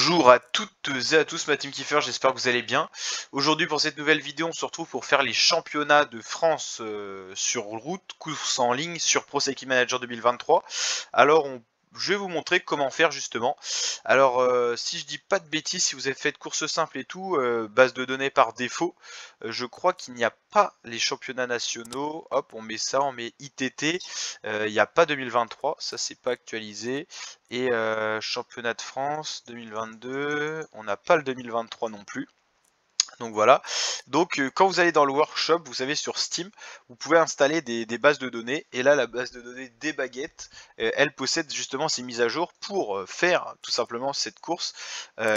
Bonjour à toutes et à tous, ma team Kiffer, j'espère que vous allez bien. Aujourd'hui pour cette nouvelle vidéo, on se retrouve pour faire les championnats de France sur route, course en ligne sur Pro Cycling Manager 2023. Alors je vais vous montrer comment faire justement. Alors si je dis pas de bêtises, si vous avez fait de course simple et tout, base de données par défaut, je crois qu'il n'y a pas les championnats nationaux. Hop, on met ça, on met ITT, il n'y a pas 2023, ça c'est pas actualisé. Et championnat de France 2022, on n'a pas le 2023 non plus. Donc voilà. Donc quand vous allez dans le workshop, vous savez sur Steam, vous pouvez installer des bases de données. Et là, la base de données des baguettes, elle possède justement ces mises à jour pour faire tout simplement cette course.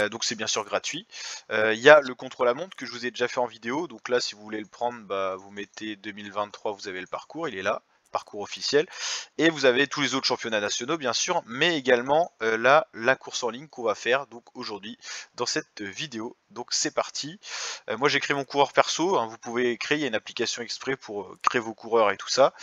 Donc c'est bien sûr gratuit. Il y a le contre-la-montre que je vous ai déjà fait en vidéo. Donc là, si vous voulez le prendre, bah, vous mettez 2023, vous avez le parcours, il est là. Parcours officiel, et vous avez tous les autres championnats nationaux bien sûr, mais également là la course en ligne qu'on va faire donc aujourd'hui dans cette vidéo. Donc c'est parti. Moi j'ai créé mon coureur perso, hein, vous pouvez créer, il y a une application exprès pour créer vos coureurs et tout ça.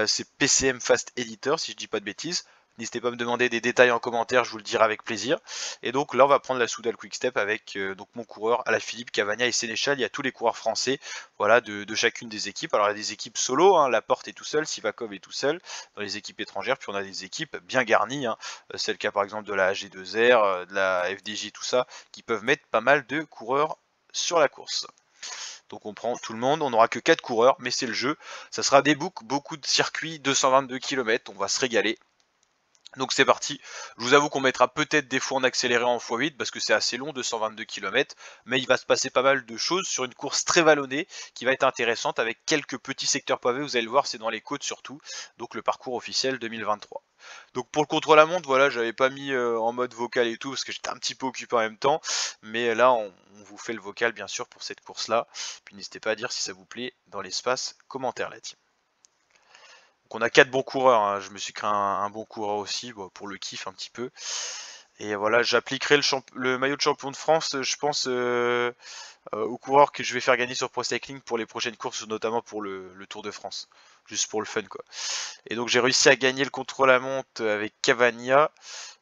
C'est PCM Fast Editor si je dis pas de bêtises. N'hésitez pas à me demander des détails en commentaire, je vous le dirai avec plaisir. Et donc là on va prendre la Soudal Quick Step avec donc mon coureur Alaphilippe, Cavagna et Sénéchal. Il y a tous les coureurs français, voilà, de chacune des équipes. Alors il y a des équipes solo, hein, Laporte est tout seul, Sivakov est tout seul dans les équipes étrangères. Puis on a des équipes bien garnies, hein. C'est le cas par exemple de la AG2R, de la FDJ, tout ça, qui peuvent mettre pas mal de coureurs sur la course. Donc on prend tout le monde, on n'aura que 4 coureurs, mais c'est le jeu. Ça sera des boucles, beaucoup de circuits, 222 km, on va se régaler. Donc c'est parti, je vous avoue qu'on mettra peut-être des fois en accéléré en x8 parce que c'est assez long, 222 km, mais il va se passer pas mal de choses sur une course très vallonnée qui va être intéressante avec quelques petits secteurs pavés, vous allez le voir, c'est dans les côtes surtout, donc le parcours officiel 2023. Donc pour le contre-la-montre, voilà, j'avais pas mis en mode vocal et tout parce que j'étais un petit peu occupé en même temps, mais là on vous fait le vocal bien sûr pour cette course-là, puis n'hésitez pas à dire si ça vous plaît dans l'espace commentaire la team. Donc on a 4 bons coureurs, hein. Je me suis créé un bon coureur aussi, bon, pour le kiff un petit peu. Et voilà, j'appliquerai le maillot de champion de France, je pense, aux coureurs que je vais faire gagner sur Pro Cycling pour les prochaines courses, notamment pour le Tour de France. Juste pour le fun quoi. Et donc j'ai réussi à gagner le contre-la-montre avec Cavagna.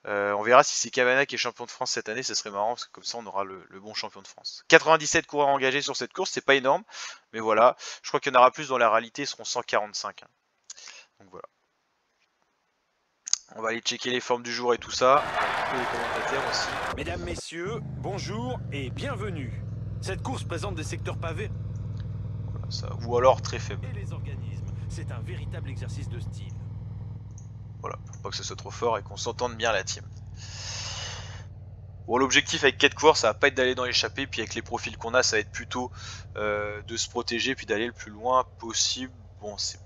On verra si c'est Cavagna qui est champion de France cette année, ce serait marrant parce que comme ça on aura le bon champion de France. 97 coureurs engagés sur cette course, c'est pas énorme, mais voilà. Je crois qu'il y en aura plus dans la réalité, ils seront 145. Hein. Donc voilà. On va aller checker les formes du jour et tout ça. Les commentateurs aussi. Mesdames, messieurs, bonjour et bienvenue. Cette course présente des secteurs pavés. Voilà, ça. Ou alors très faible. Et les organismes, c'est un véritable exercice de style. Voilà, pour pas que ce soit trop fort et qu'on s'entende bien la team. Bon, l'objectif avec 4 coureurs, ça va pas être d'aller dans l'échappée, puis avec les profils qu'on a, ça va être plutôt de se protéger, puis d'aller le plus loin possible. Bon, c'est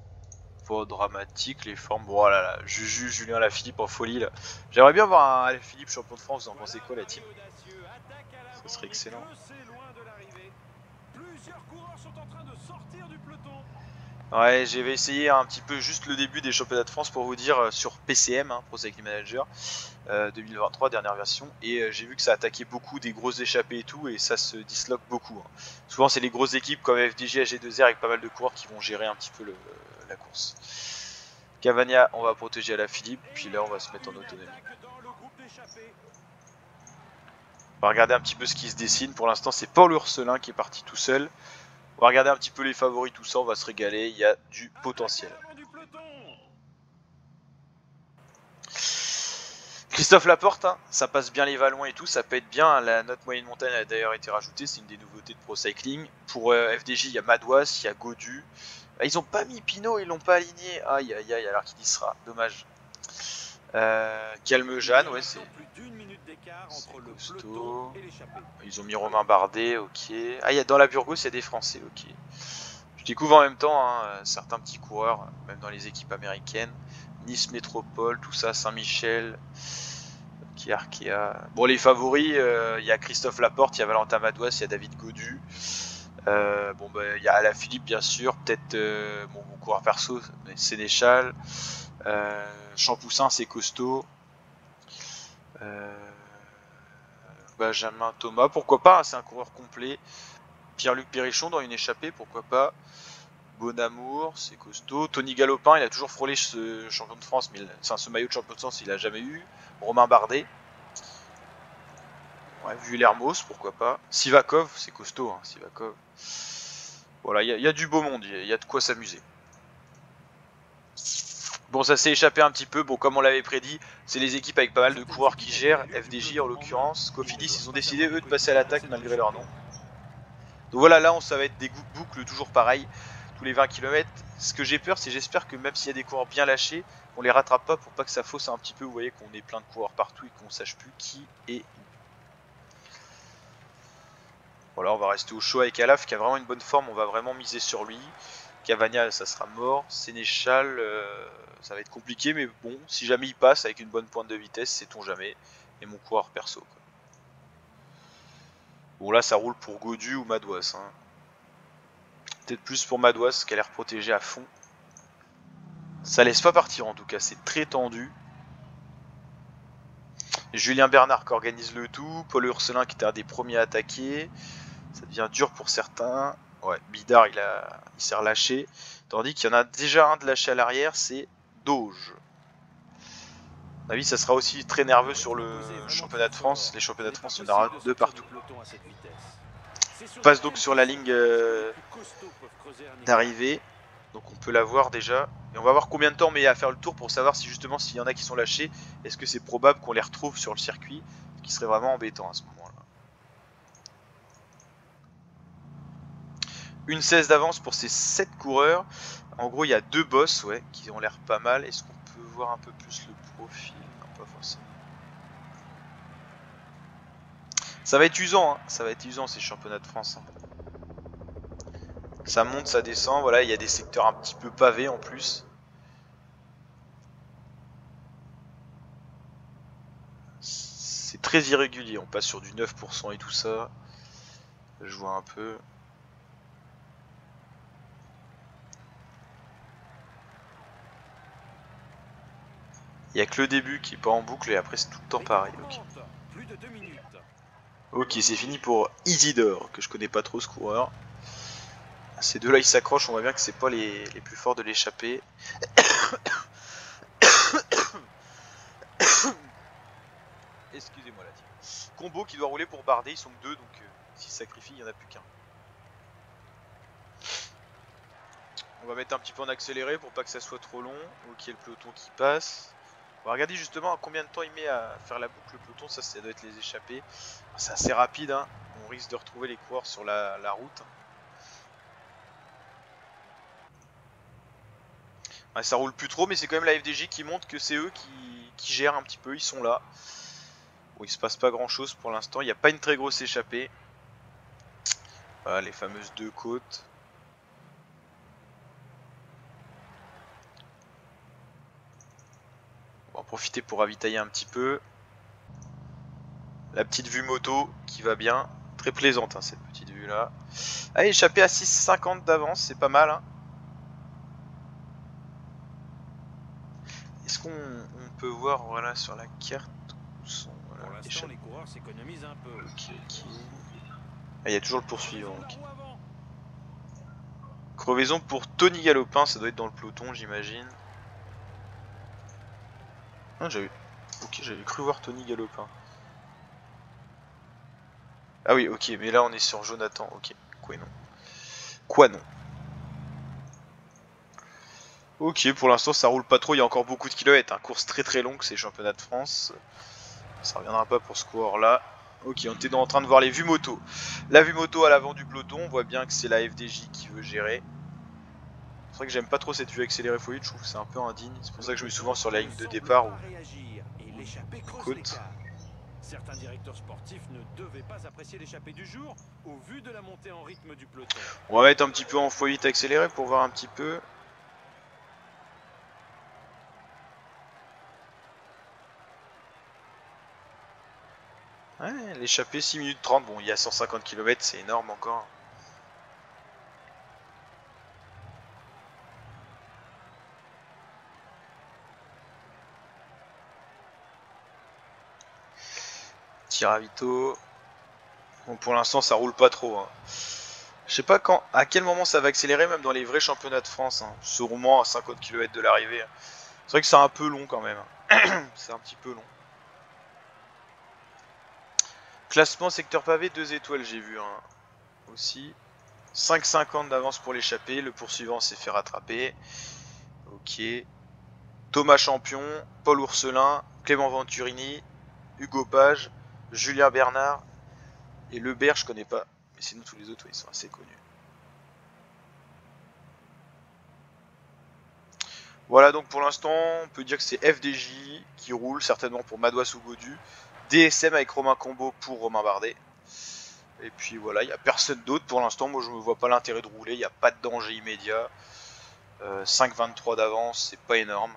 pas dramatique les formes. Bon, oh là là, Juju, Julien Alaphilippe en folie là. J'aimerais bien voir un Alaphilippe champion de France, vous en pensez quoi la team? Ça serait excellent. Ouais, j'avais essayé un petit peu juste le début des championnats de France pour vous dire sur PCM, hein, Pro Cycling Manager 2023, dernière version, et j'ai vu que ça attaquait beaucoup des grosses échappées et tout, et ça se disloque beaucoup. Hein. Souvent c'est les grosses équipes comme FDJ, AG2R avec pas mal de coureurs qui vont gérer un petit peu la course. Cavagna, on va protéger Alaphilippe, puis là on va se mettre en autonomie. On va regarder un petit peu ce qui se dessine. Pour l'instant c'est Paul Urselin qui est parti tout seul. On va regarder un petit peu les favoris, tout ça, on va se régaler, il y a du potentiel. Christophe Laporte, hein, ça passe bien les vallons et tout, ça peut être bien. La note moyenne montagne a d'ailleurs été rajoutée, c'est une des nouveautés de Pro Cycling. Pour FDJ, il y a Madouas, il y a Godu. Ah, ils ont pas mis Pinot, ils l'ont pas aligné. Aïe aïe aïe, alors qu'il y sera, dommage. Calme Jeanne, ouais, c'est costaud. Ils ont mis Romain Bardet, ok. Ah, dans la Burgos, il y a des Français, ok. Je découvre en même temps hein, certains petits coureurs, même dans les équipes américaines. Nice Métropole, tout ça, Saint-Michel, Arkea. Bon, les favoris, il y a Christophe Laporte, il y a Valentin Madouas, il y a David Godu. Bon, bah, il y a Alaphilippe, bien sûr, peut-être mon coureur perso, Sénéchal. Champoussin, c'est costaud. Benjamin Thomas, pourquoi pas, hein, c'est un coureur complet. Pierre-Luc Perrichon dans une échappée, pourquoi pas. Bonamour, c'est costaud. Tony Galopin, il a toujours frôlé ce champion de France, mais ce maillot de champion de France, il a jamais eu. Romain Bardet. Ouais, vu l'Hermos, pourquoi pas. Sivakov, c'est costaud, hein, Sivakov. Voilà, il y a du beau monde, il y a de quoi s'amuser. Bon, ça s'est échappé un petit peu. Bon, comme on l'avait prédit, c'est les équipes avec pas mal de coureurs qui gèrent. FDJ en l'occurrence. Cofidis, ils ont décidé eux de passer à l'attaque malgré leur nom. Donc voilà, là ça va être des boucles toujours pareil, tous les 20 km. Ce que j'ai peur, c'est j'espère que même s'il y a des coureurs bien lâchés, on les rattrape pas pour pas que ça fausse un petit peu. Vous voyez qu'on ait plein de coureurs partout et qu'on sache plus qui est où. Voilà, on va rester au chaud avec Alaf qui a vraiment une bonne forme, on va vraiment miser sur lui. Cavagna, ça sera mort. Sénéchal, ça va être compliqué, mais bon, si jamais il passe avec une bonne pointe de vitesse, sait-on jamais. Et mon coureur perso, quoi. Bon, là, ça roule pour Godu ou Madouas. Hein. Peut-être plus pour Madouas qui a l'air protégé à fond. Ça laisse pas partir en tout cas, c'est très tendu. Julien Bernard qui organise le tout. Paul Urselin qui était un des premiers à attaquer. Ça devient dur pour certains. Ouais, Bidar il s'est relâché. Tandis qu'il y en a déjà un de lâché à l'arrière, c'est Doge. À mon avis, ça sera aussi très nerveux sur le championnat de France. Les championnats de France, il y en aura deux partout. On passe donc sur la ligne d'arrivée. Donc on peut la voir déjà. Et on va voir combien de temps on met à faire le tour pour savoir si justement s'il y en a qui sont lâchés, est-ce que c'est probable qu'on les retrouve sur le circuit, ce qui serait vraiment embêtant à ce moment-là. Une 16 d'avance pour ces 7 coureurs. En gros, il y a 2 boss ouais, qui ont l'air pas mal. Est-ce qu'on peut voir un peu plus le profil? Non, pas forcément. Ça va être usant, hein. Ça va être usant ces championnats de France. Hein. Ça monte, ça descend. Voilà, il y a des secteurs un petit peu pavés en plus. C'est très irrégulier. On passe sur du 9% et tout ça. Je vois un peu. Il n'y a que le début qui est pas en boucle et après c'est tout le temps pareil. Okay. Ok, c'est fini pour Isidore, que je connais pas trop ce coureur. Ces deux là ils s'accrochent, on voit bien que c'est pas les plus forts de l'échappée. Excusez-moi là. Combo qui doit rouler pour Bardet, ils sont que 2 donc s'ils se sacrifient il n'y en a plus qu'un. On va mettre un petit peu en accéléré pour pas que ça soit trop long. Ok, le peloton qui passe. On va regarder justement à combien de temps il met à faire la boucle le peloton, ça doit être les échappés. C'est assez rapide, hein. On risque de retrouver les coureurs sur la route. Ouais, ça roule plus trop, mais c'est quand même la FDJ qui montre que c'est eux qui gèrent un petit peu, ils sont là. Bon, il se passe pas grand chose pour l'instant, il n'y a pas une très grosse échappée. Voilà, les fameuses 2 côtes. On va en profiter pour ravitailler un petit peu. La petite vue moto qui va bien. Très plaisante hein, cette petite vue là. Allez, échappé à 6,50 d'avance, c'est pas mal. Hein. Est-ce qu'on peut voir voilà, sur la carte où sont voilà, pour l'instant, les coureurs s'économisent un peu. Ok. Ah, il y a toujours le poursuivant. Okay. Crevaison pour Tony Galopin, ça doit être dans le peloton, j'imagine. Ah, j'avais cru voir Tony Galopin. Ah oui, ok, mais là on est sur Jonathan. Ok, quoi non. Quoi non. Ok, pour l'instant ça roule pas trop, il y a encore beaucoup de kilomètres. Hein. Course très très longue, c'est les championnats de France. Ça reviendra pas pour ce coureur là. Ok, on était en train de voir les vues moto. La vue moto à l'avant du peloton, on voit bien que c'est la FDJ qui veut gérer. C'est vrai que j'aime pas trop cette vue accélérée fluide, je trouve que c'est un peu indigne. C'est pour ça que je mets souvent sur la ligne de départ ou côte. Certains directeurs sportifs ne devaient pas apprécier l'échappée du jour au vu de la montée en rythme du peloton. On va mettre un petit peu en x8 accéléré pour voir un petit peu. Ouais, l'échappée 6 minutes 30, bon il y a 150 km, c'est énorme encore. Ravito. Bon, pour l'instant ça roule pas trop. Hein. Je sais pas à quel moment ça va accélérer, même dans les vrais championnats de France. Hein. Ce roman à 50 km de l'arrivée. C'est vrai que c'est un peu long quand même. C'est un petit peu long. Classement secteur pavé, 2 étoiles j'ai vu hein, aussi. 5,50 d'avance pour l'échappée, le poursuivant s'est fait rattraper. Ok. Thomas Champion, Paul Ourselin, Clément Venturini, Hugo Page, Julien Bernard et Lebert je connais pas. Mais sinon tous les autres ouais, ils sont assez connus. Voilà donc pour l'instant on peut dire que c'est FDJ qui roule certainement pour Madouas ou Godu. DSM avec Romain Combo pour Romain Bardet. Et puis voilà, il n'y a personne d'autre pour l'instant. Moi je ne vois pas l'intérêt de rouler, il n'y a pas de danger immédiat. 5,23 d'avance, c'est pas énorme.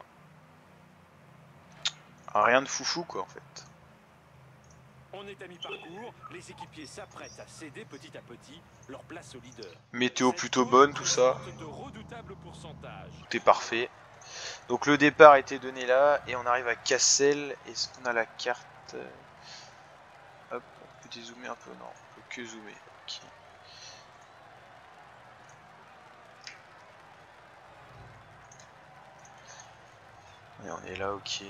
Rien de foufou quoi en fait. On est à mi-parcours, les équipiers s'apprêtent à céder petit à petit leur place au leader. Météo plutôt bonne, tout ça. De redoutables pourcentages. Tout est parfait. Donc le départ a été donné là et on arrive à Cassel. Est-ce qu'on a la carte? Hop, on peut dézoomer un peu? Non, on peut que zoomer. Ok. Et on est là, ok.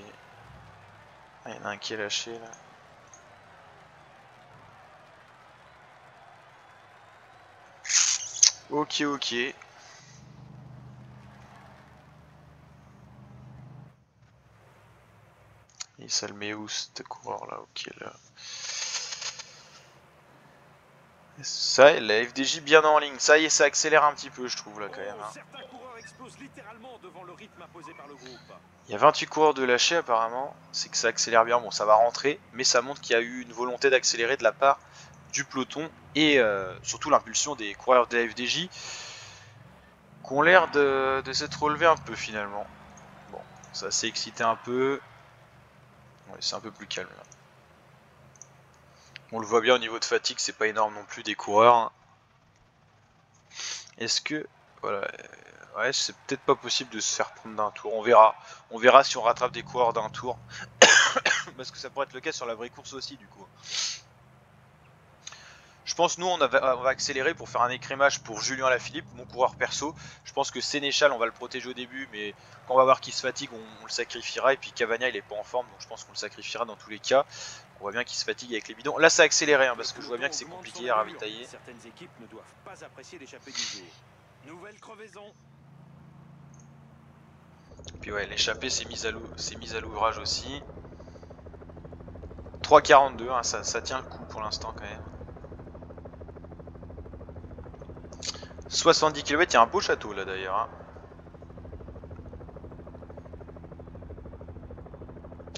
Ah, il y en a un qui est lâché là. Ok, ok. Et ça le met où ce coureur là? Ok là. Ça, la FDJ bien en ligne. Ça y est, ça accélère un petit peu, je trouve là quand même. Hein. Certains coureurs explosent littéralement devant le rythme imposé par le groupe. Il y a 28 coureurs de lâcher apparemment. C'est que ça accélère bien. Bon, ça va rentrer, mais ça montre qu'il y a eu une volonté d'accélérer de la part du peloton et surtout l'impulsion des coureurs de la FDJ qui ont l'air de s'être relevés un peu finalement. Bon, ça s'est excité un peu. Ouais, c'est un peu plus calme là. On le voit bien au niveau de fatigue, c'est pas énorme non plus des coureurs. Est-ce que... Voilà... Ouais, c'est peut-être pas possible de se faire prendre d'un tour. On verra si on rattrape des coureurs d'un tour. Parce que ça pourrait être le cas sur la vraie course aussi du coup. Je pense nous on va accélérer pour faire un écrémage pour Julien Alaphilippe, mon coureur perso. Je pense que Sénéchal on va le protéger au début, mais quand on va voir qu'il se fatigue on le sacrifiera. Et puis Cavagna il est pas en forme, donc je pense qu'on le sacrifiera dans tous les cas. On voit bien qu'il se fatigue avec les bidons. Là ça a accéléré hein, parce que je vois bien que c'est compliqué à ravitailler. Certaines équipes ne doivent pas apprécier l'échappée du jour. Nouvelle crevaison. Puis ouais, l'échappée c'est mise à l'ouvrage aussi. 3,42, hein, ça tient le coup pour l'instant quand même. 70 km, il y a un beau château là d'ailleurs. Hein.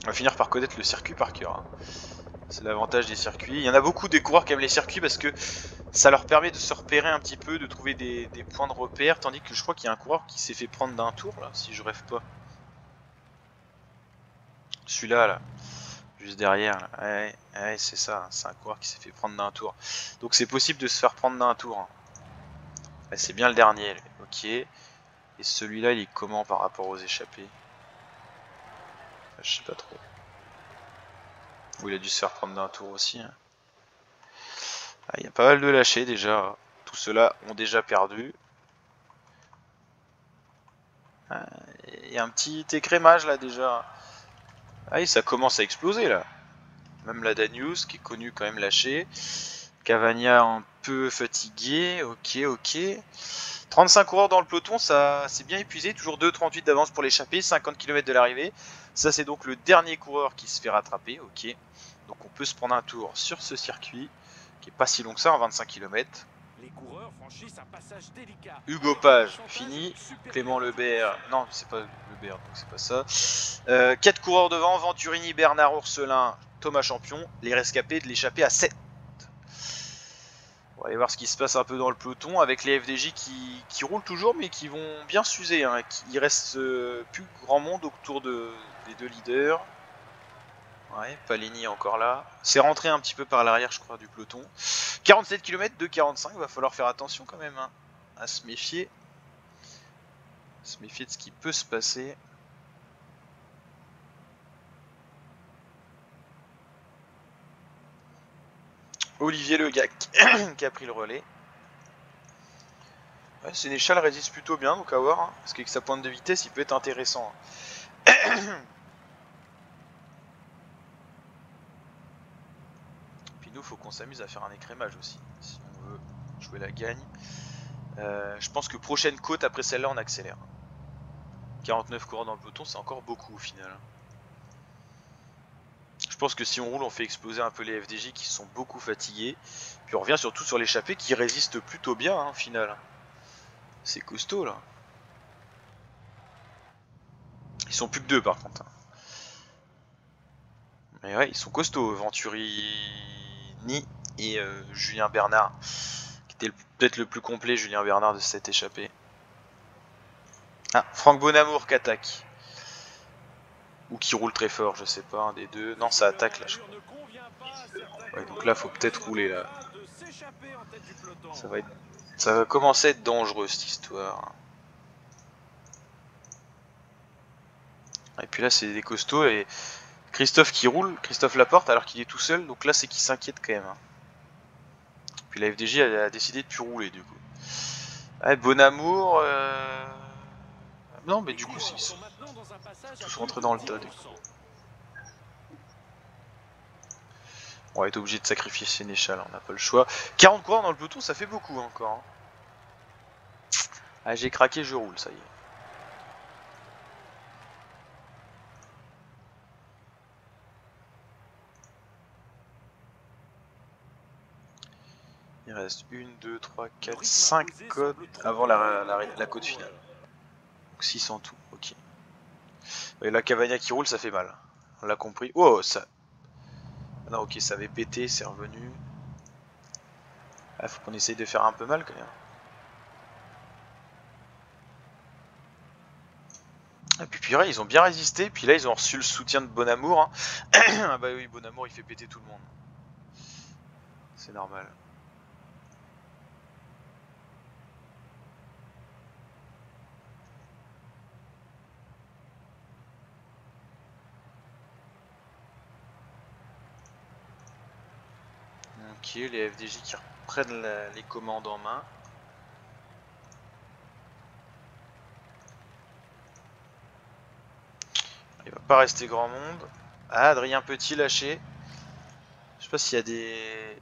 On va finir par connaître le circuit par cœur. Hein. C'est l'avantage des circuits. Il y en a beaucoup des coureurs qui aiment les circuits parce que ça leur permet de se repérer un petit peu, de trouver des points de repère. Tandis que je crois qu'il y a un coureur qui s'est fait prendre d'un tour là, si je rêve pas. Celui-là là. Juste derrière, là. Ouais c'est ça, c'est un coureur qui s'est fait prendre d'un tour. Donc c'est possible de se faire prendre d'un tour. Hein. Ouais, c'est bien le dernier, ok. Et celui-là, il est comment par rapport aux échappés? Je sais pas trop. Ou il a dû se faire prendre d'un tour aussi. Hein. Ah, il y a pas mal de lâchés déjà. Tous ceux-là ont déjà perdu. Ah, il y a un petit écrémage là déjà. Ah oui, ça commence à exploser là. Même la Danius qui est connue quand même lâchée. Cavagna un peu fatigué. Ok, ok. 35 coureurs dans le peloton, ça c'est bien épuisé. Toujours 2,38 d'avance pour l'échappée. 50 km de l'arrivée. Ça c'est donc le dernier coureur qui se fait rattraper. Ok. Donc on peut se prendre un tour sur ce circuit. Qui est pas si long que ça, en 25 km. Les coureurs franchissent un passage délicat. Hugo Page, fini. Clément Lebert, non, c'est pas Lebert, donc c'est pas ça. 4 coureurs devant, Venturini, Bernard, Ourselin, Thomas Champion. Les rescapés de l'échappée à 7. On va aller voir ce qui se passe un peu dans le peloton avec les FDJ qui roulent toujours mais qui vont bien s'user. Hein. Il reste plus grand monde autour des deux leaders. Ouais, Palini encore là. C'est rentré un petit peu par l'arrière, je crois, du peloton. 47 km de 45, il va falloir faire attention quand même, hein, à se méfier. Se méfier de ce qui peut se passer. Olivier Legac qui a pris le relais. Ouais, Sénéchal résiste plutôt bien, donc à voir. Hein, parce qu'avec sa pointe de vitesse, il peut être intéressant. Hein. nous faut qu'on s'amuse à faire un écrémage aussi, si on veut jouer la gagne. Je pense que prochaine côte, après celle-là, on accélère. 49 coureurs dans le peloton, c'est encore beaucoup au final. Je pense que si on roule, on fait exploser un peu les FDJ qui sont beaucoup fatigués. Puis on revient surtout sur l'échappée qui résiste plutôt bien hein, au final. C'est costaud là. Ils sont plus que deux par contre. Mais ouais, ils sont costauds, Venturini et Julien Bernard. Qui était peut-être le plus complet, Julien Bernard, de cette échappée. Ah, Franck Bonamour qui attaque. Ou qui roule très fort, je sais pas, un des deux. Non, ça attaque là, je crois. Ouais, donc là, faut peut-être rouler là. Ça va commencer à être dangereux cette histoire. Et puis là, c'est des costauds et Christophe qui roule, Christophe Laporte, alors qu'il est tout seul. Donc là, c'est qu'il s'inquiète quand même. Puis la FDJ a décidé de plus rouler du coup. Ouais, Bonamour. Non, mais du coup, ils sont tous rentrés dans le tas. On va être obligé de sacrifier Sénéchal, on n'a pas le choix. 40 coureurs dans le peloton, ça fait beaucoup encore. Hein. Ah, j'ai craqué, je roule, ça y est. Il reste 1, 2, 3, 4, 5 côtes avant la côte finale. Donc 6 en tout, ok. Et la Cavagna qui roule, ça fait mal. On l'a compris. Oh, ça... Non, ok, ça avait pété, c'est revenu. Ah, faut qu'on essaye de faire un peu mal quand même. Et puis là, ils ont bien résisté. Puis là, ils ont reçu le soutien de Bonamour. Hein. Ah bah oui, Bonamour, il fait péter tout le monde. C'est normal. Ok, les FDJ qui reprennent les commandes en main. Il va pas rester grand monde. Ah, Adrien Petit lâché. Je sais pas s'il y a des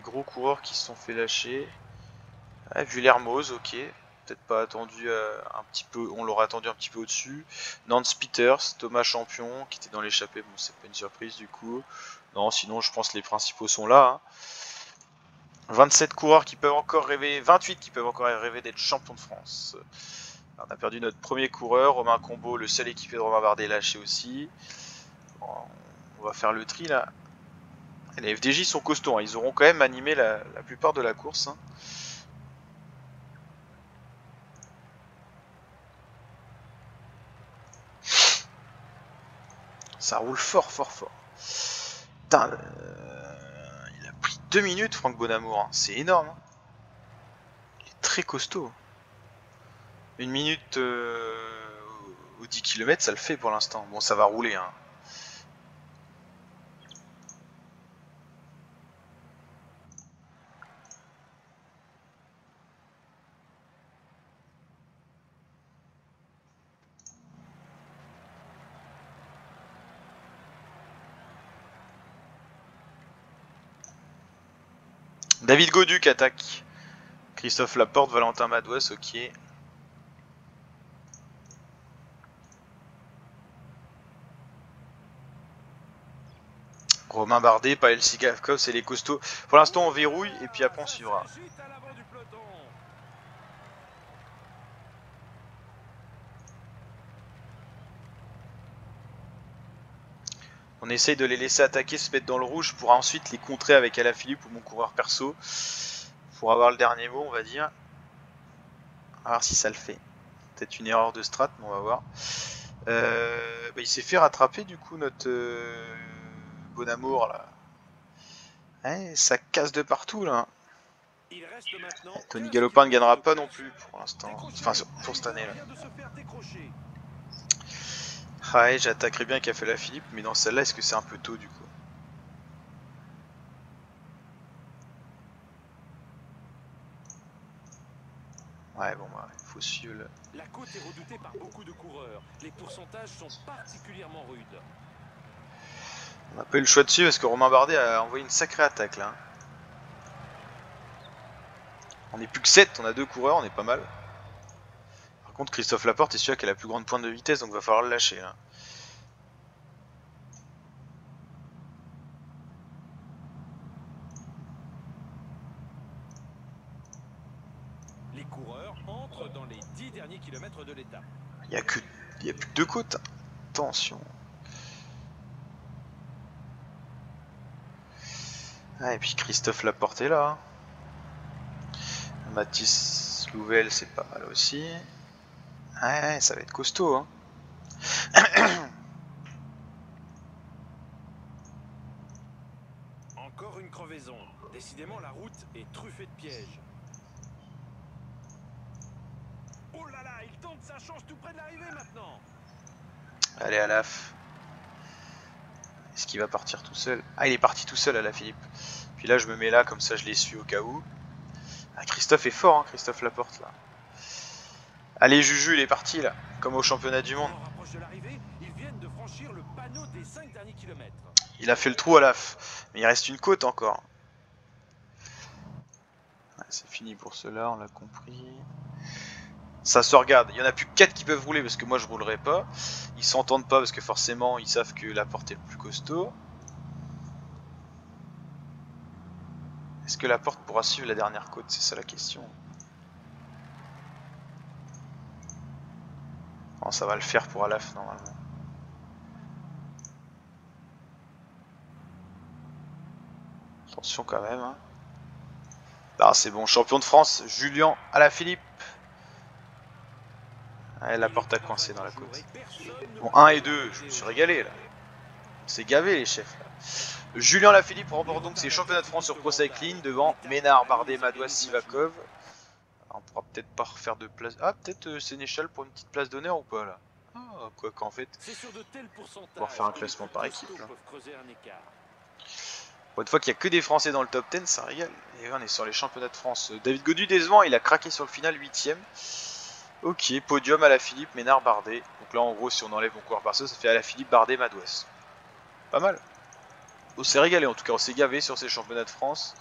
gros coureurs qui se sont fait lâcher. Ah, Vuillermoz, ok. Peut-être pas attendu un petit peu. On l'aurait attendu un petit peu au-dessus. Nance Peters, Thomas Champion qui était dans l'échappée. Bon, c'est pas une surprise du coup. Non, sinon je pense que les principaux sont là. Hein. 27 coureurs qui peuvent encore rêver, 28 qui peuvent encore rêver d'être champion de France. Alors, on a perdu notre premier coureur, Romain Combo, le seul équipé de Romain Bardet lâché aussi. Bon, on va faire le tri là. Et les FDJ sont costauds, hein. Ils auront quand même animé la plupart de la course. Hein. Ça roule fort, fort, fort. Putain, il a pris 2 minutes, Franck Bonamour. Hein. C'est énorme. Hein. Il est très costaud. 1 minute aux 10 km, ça le fait pour l'instant. Bon, ça va rouler. Hein. David Goduc attaque. Christophe Laporte, Valentin Madouas, ok. Romain Bardet, Pavel Sigavkov, c'est les costauds. Pour l'instant, on verrouille et puis après on suivra. On essaye de les laisser attaquer, se mettre dans le rouge pour ensuite les contrer avec Alaphilippe ou mon coureur perso. Pour avoir le dernier mot, on va dire. On va voir si ça le fait. Peut-être une erreur de strat, mais on va voir. Bah, il s'est fait rattraper du coup notre Bonamour là. Ouais, ça casse de partout là. Tony Galopin ne gagnera pas non plus pour l'instant. Enfin, pour cette année là. Ah ouais, j'attaquerais bien qu'a fait la Philippe, mais dans celle-là, est-ce que c'est un peu tôt du coup? Ouais, bon, bah, il faut suivre le... La côte est redoutée par beaucoup de coureurs. Les pourcentages sont particulièrement rudes. On n'a pas eu le choix dessus parce que Romain Bardet a envoyé une sacrée attaque là. On n'est plus que 7, on a 2 coureurs, on est pas mal. Par contre Christophe Laporte est celui qui a la plus grande pointe de vitesse, donc va falloir le lâcher là. Les coureurs entrent dans les 10 derniers kilomètres de l'étape. Il n'y a plus que 2 côtes. Attention. Ah, et puis Christophe Laporte est là. Mathis Louvel, c'est pas mal aussi. Ouais, ça va être costaud. Hein. Encore une crevaison. Décidément, la route est truffée de pièges. Oh là là, il tente sa chance tout près de l'arrivée maintenant. Allez, Alaf. Est-ce qu'il va partir tout seul? Ah, il est parti tout seul, Alaphilippe. Puis là, je me mets là, comme ça je les suis au cas où. Ah, Christophe est fort, hein, Christophe Laporte, là. Allez, Juju, il est parti, là. Comme au championnat du monde. De l'arrivée, ils viennent de franchir le panneau des 5 derniers kilomètres. Il a fait le trou, Alaf. Mais il reste une côte encore. Ouais, c'est fini pour cela, on l'a compris. Ça se regarde, il y en a plus que 4 qui peuvent rouler parce que moi je roulerai pas. Ils s'entendent pas parce que forcément ils savent que Laporte est le plus costaud. Est-ce que Laporte pourra suivre la dernière côte? C'est ça la question. Non, ça va le faire pour Alaf normalement. Attention quand même. Hein. Ah c'est bon, champion de France, Julien Alaphilippe. Ouais, Laporte a coincé dans la côte. Bon, 1 et 2, je me suis régalé là. C'est gavé les chefs là. Julien Alaphilippe remporte donc ses championnats de France sur Pro Cycling devant Ménard, Bardet, Madouas, Sivakov. On pourra peut-être pas refaire de place. Ah, peut-être Sénéchal pour une petite place d'honneur ou pas là. Ah, quoi qu'en fait. On va faire un classement par équipe là. Pour une fois qu'il n'y a que des Français dans le top 10, ça régale. Et on est sur les championnats de France. David Gaudu décevant, il a craqué sur le final 8ème. Ok, podium Alaphilippe, Ménard, Bardet. Donc là en gros si on enlève mon coureur par ça fait Alaphilippe, Bardet, Madouas. Pas mal. On s'est régalé en tout cas, on s'est gavé sur ces championnats de France.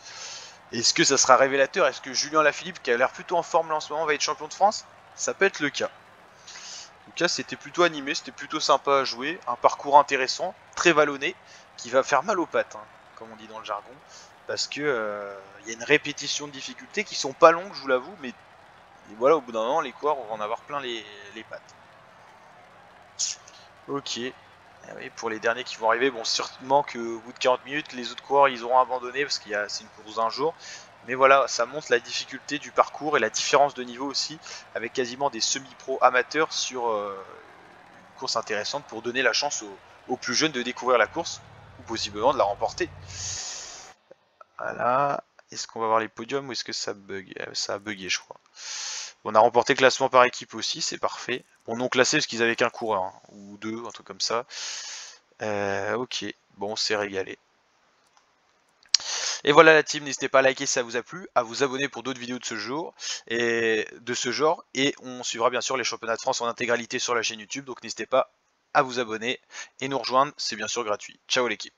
Est-ce que ça sera révélateur? Est-ce que Julien Alaphilippe, qui a l'air plutôt en forme là en ce moment, va être champion de France? Ça peut être le cas. En tout cas, c'était plutôt animé, c'était plutôt sympa à jouer. Un parcours intéressant, très vallonné, qui va faire mal aux pattes, hein, comme on dit dans le jargon. Parce que y a une répétition de difficultés qui sont pas longues, je vous l'avoue, mais voilà, au bout d'un moment, les coureurs vont en avoir plein les pattes. Ok. Et pour les derniers qui vont arriver, bon, sûrement qu'au bout de 40 minutes, les autres coureurs ils auront abandonné parce qu'il c'est une course d'un jour. Mais voilà, ça montre la difficulté du parcours et la différence de niveau aussi, avec quasiment des semi-pro amateurs sur une course intéressante pour donner la chance aux plus jeunes de découvrir la course ou possiblement de la remporter. Voilà. Est-ce qu'on va voir les podiums ou est-ce que ça bug? Ça a bugué, je crois. On a remporté le classement par équipe aussi, c'est parfait. Bon, non classé parce qu'ils avaient qu'un coureur, hein, ou deux, un truc comme ça. Ok, bon, c'est régalé. Et voilà la team, n'hésitez pas à liker si ça vous a plu, à vous abonner pour d'autres vidéos de ce genre, et on suivra bien sûr les championnats de France en intégralité sur la chaîne YouTube, donc n'hésitez pas à vous abonner et nous rejoindre, c'est bien sûr gratuit. Ciao l'équipe.